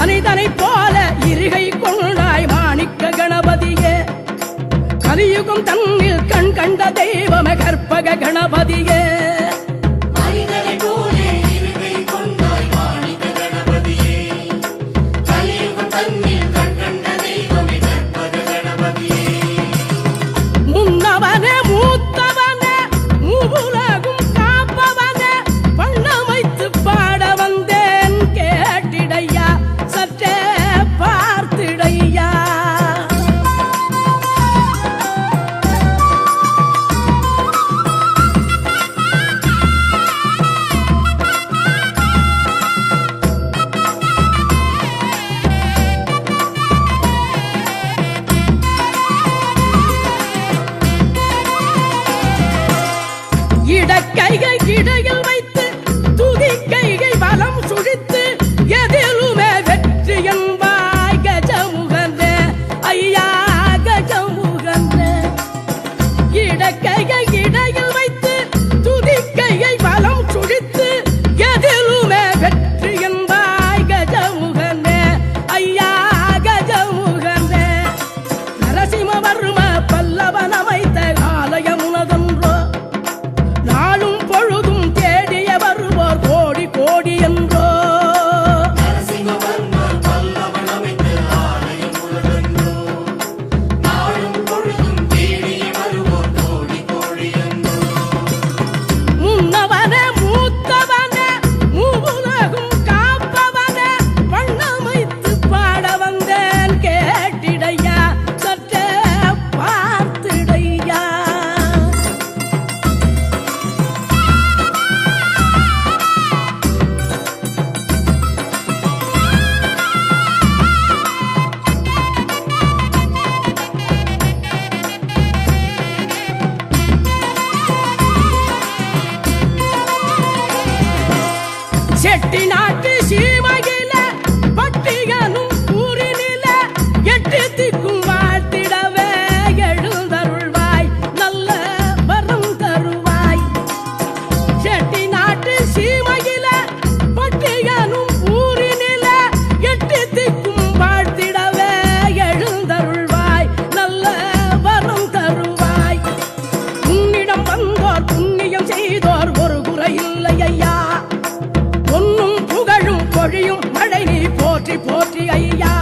மனிதனை போல இருகை கொண்டாய் மாணிக்க கணபதியே கலியுகம் தன்னில் கண் கண்ட தெய்வமே கற்பக கணபதியே இடக்கைகை இடையில் வைத்து துதி கைகை வலம் சுழித்து எதிலுமே வெற்றி என்பாய் கஜமுகந்தே ஐயா கஜமுகந்தே இடக்கைகை இடையில் வைத்து துதி கைகை வலம் சுழித்து எதிலுமே வெற்றி என்பாய் கஜமுகந்தே ஐயா கஜமுகந்தே நரசிம்மவர்ம பல்லவன் அமைத்த ஆலயம் உனதன்றோ நாளும் பொழுதும் தேடிய வருவோர் கோடி கோடி என்றோ முன்னவனே மூத்தவனே மூவுலகும் காப்பவனே வண்ணமைத்து பாட வந்தேன் கேட்டிடையா சற்றே பார்த்திடையா செட்டி நாட்டு சீமையில பட்டியனும் ஊரினில எட்டு திக்கும் வாழ்த்திடவே எழுந்தருள்வாய் நல்ல வரம் தருவாய் செட்டி நாட்டு சீமையில பட்டியனும் ஊரினில எட்டு திக்கும் வாழ்த்திடவே எழுந்தருள்வாய் நல்ல வரம் தருவாய் உன்னிடம் வந்தோர் புண்ணியம் செய்தோர் ஒரு குறை இல்லை ஐயா பொன்னும் புகழும் பொழியும் மழை நீ போற்றி போற்றி ஐயா